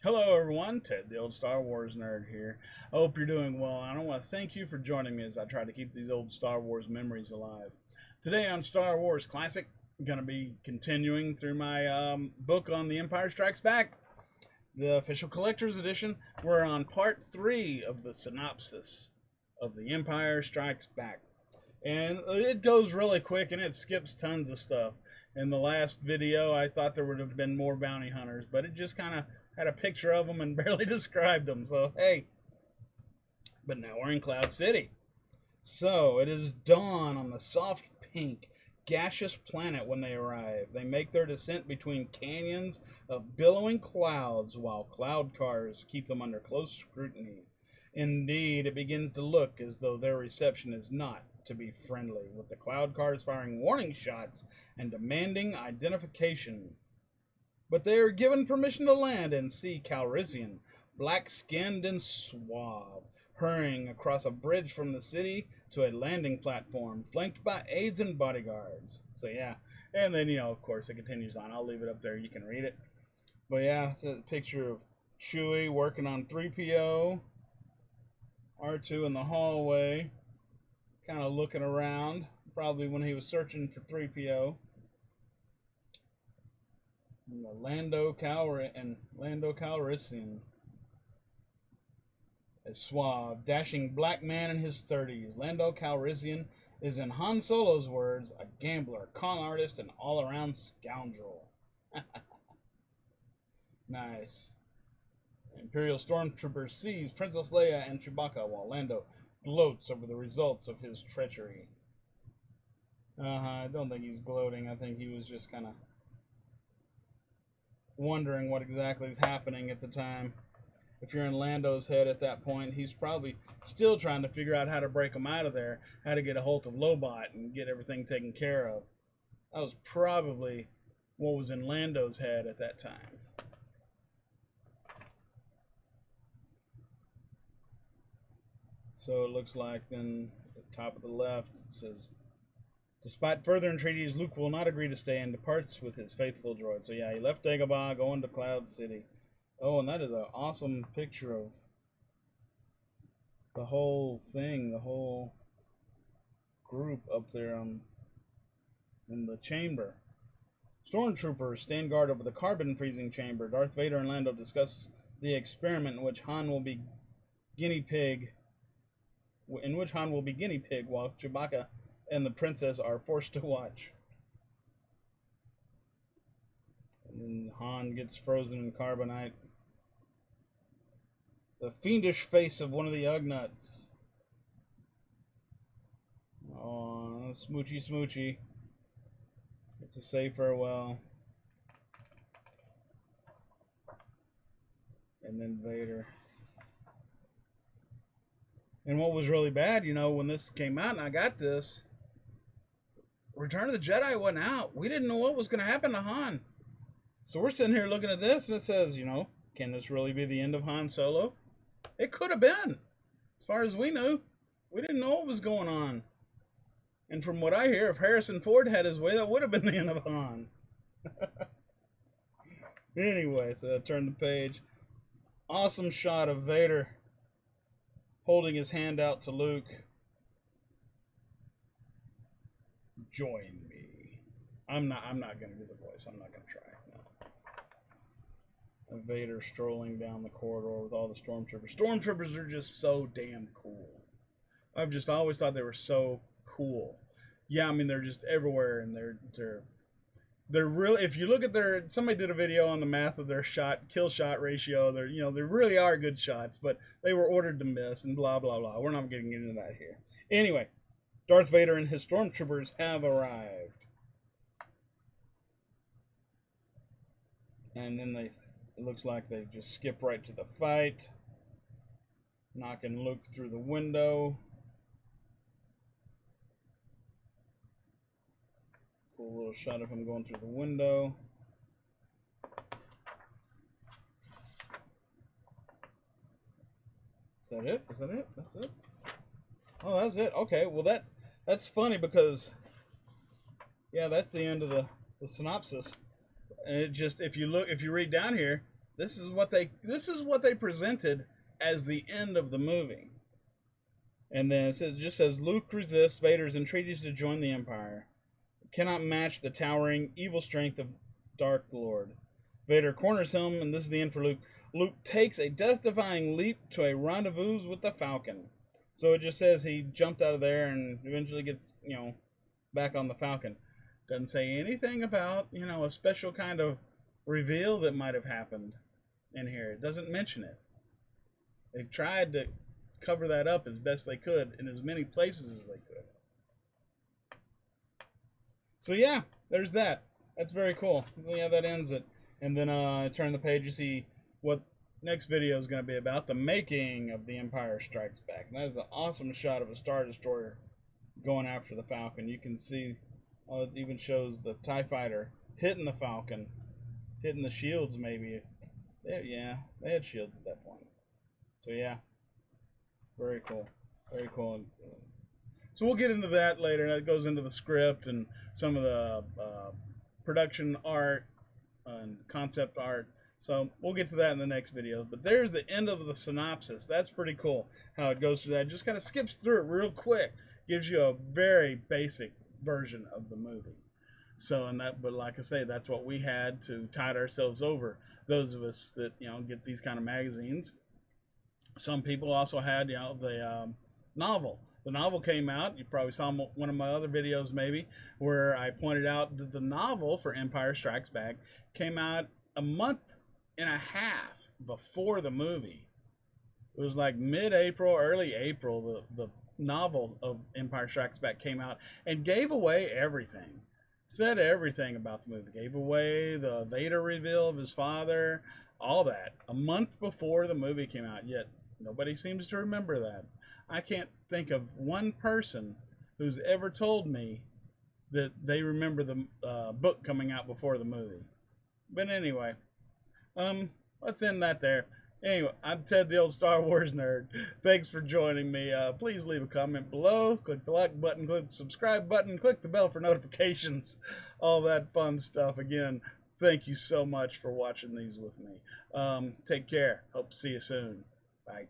Hello, everyone. Ted, the old Star Wars nerd here. I hope you're doing well. I want to thank you for joining me as I try to keep these old Star Wars memories alive. Today on Star Wars Classic, I'm going to be continuing through my book on The Empire Strikes Back, the official collector's edition. We're on part 3 of the synopsis of The Empire Strikes Back. And it goes really quick and it skips tons of stuff. In the last video, I thought there would have been more bounty hunters, but it just kind of had a picture of them and barely described them. So, hey. But now we're in Cloud City. So, it is dawn on the soft pink, gaseous planet when they arrive. They make their descent between canyons of billowing clouds while cloud cars keep them under close scrutiny. Indeed, it begins to look as though their reception is not to be friendly, with the cloud cars firing warning shots and demanding identification. But they are given permission to land and see Calrissian, black-skinned and suave, hurrying across a bridge from the city to a landing platform, flanked by aides and bodyguards. So yeah, and then, of course, it continues on. I'll leave it up there. You can read it. But yeah, it's a picture of Chewie working on 3PO, R2 in the hallway, kind of looking around, probably when he was searching for 3PO. And Lando Calrissian, a suave, dashing black man in his 30s. Lando Calrissian is, in Han Solo's words, a gambler, con artist, and all-around scoundrel. Nice. Imperial stormtrooper sees Princess Leia and Chewbacca while Lando gloats over the results of his treachery. I don't think he's gloating. I think he was just kind of wondering what exactly is happening at the time. If you're in Lando's head at that point, he's probably still trying to figure out how to break him out of there, how to get a hold of Lobot and get everything taken care of. That was probably what was in Lando's head at that time. So it looks like then at the top of the left it says, despite further entreaties, Luke will not agree to stay and departs with his faithful droid. So yeah, he left Dagobah going to Cloud City. Oh, and that is an awesome picture of the whole thing, the whole group up there in the chamber. Stormtroopers stand guard over the carbon freezing chamber. Darth Vader and Lando discuss the experiment in which Han will be guinea pig, while Chewbacca and the princess are forced to watch. And then Han gets frozen in carbonite. The fiendish face of one of the Ugnuts. Oh, smoochy smoochy. Get to say farewell. And then Vader. And what was really bad, when this came out and I got this, Return of the Jedi went out. We didn't know what was going to happen to Han. So we're sitting here looking at this and it says, can this really be the end of Han Solo? It could have been. As far as we knew, we didn't know what was going on. And from what I hear, if Harrison Ford had his way, that would have been the end of Han. Anyway, so I turned the page. Awesome shot of Vader holding his hand out to Luke. Join me. I'm not going to do the voice. I'm not going to try. No. Vader strolling down the corridor with all the stormtroopers. Stormtroopers are just so damn cool. I've just always thought they were so cool. Yeah, I mean they're just everywhere, and they're really. If you look at somebody did a video on the math of their kill shot ratio. They really are good shots, but they were ordered to miss and blah blah blah. We're not getting into that here. Anyway, Darth Vader and his stormtroopers have arrived, and then it looks like they just skip right to the fight, knocking Luke through the window. Cool little shot of him going through the window. Is that it? Is that it? That's it? Oh, that's it. Okay, well that's funny because yeah, that's the end of the synopsis. And it just if you read down here, This is what they presented as the end of the movie. And then just says Luke resists Vader's entreaties to join the Empire. Cannot match the towering evil strength of Dark Lord. Vader corners him, and this is the end for Luke. Luke takes a death-defying leap to a rendezvous with the Falcon. So it just says he jumped out of there and eventually gets, back on the Falcon. Doesn't say anything about, a special kind of reveal that might have happened in here. It doesn't mention it. They tried to cover that up as best they could in as many places as they could. So yeah, there's that. That's very cool. So yeah, that ends it. And then I turn the page, you see what next video is going to be about, the making of The Empire Strikes Back. And that is an awesome shot of a Star Destroyer going after the Falcon. You can see, it even shows the TIE Fighter hitting the Falcon, hitting the shields maybe. They had shields at that point. So yeah, very cool. Very cool. So we'll get into that later. That goes into the script and some of the production art and concept art. So we'll get to that in the next video. But there's the end of the synopsis. That's pretty cool how it goes through that. It just kind of skips through it real quick. Gives you a very basic version of the movie. So, but like I say, that's what we had to tide ourselves over. Those of us that, get these kind of magazines. Some people also had, the novel. The novel came out. You probably saw one of my other videos maybe where I pointed out that the novel for Empire Strikes Back came out a month and a half before the movie. It was like mid-April, early April, the novel of Empire Strikes Back came out and gave away everything. Said everything about the movie. Gave away the Vader reveal of his father, all that. A month before the movie came out, yet nobody seems to remember that. I can't think of one person who's ever told me that they remember the book coming out before the movie. But anyway, let's end that there. Anyway, I'm Ted, the old Star Wars nerd. Thanks for joining me. Please leave a comment below. Click the like button, click the subscribe button, click the bell for notifications. All that fun stuff. Again, thank you so much for watching these with me. Take care. Hope to see you soon. Bye.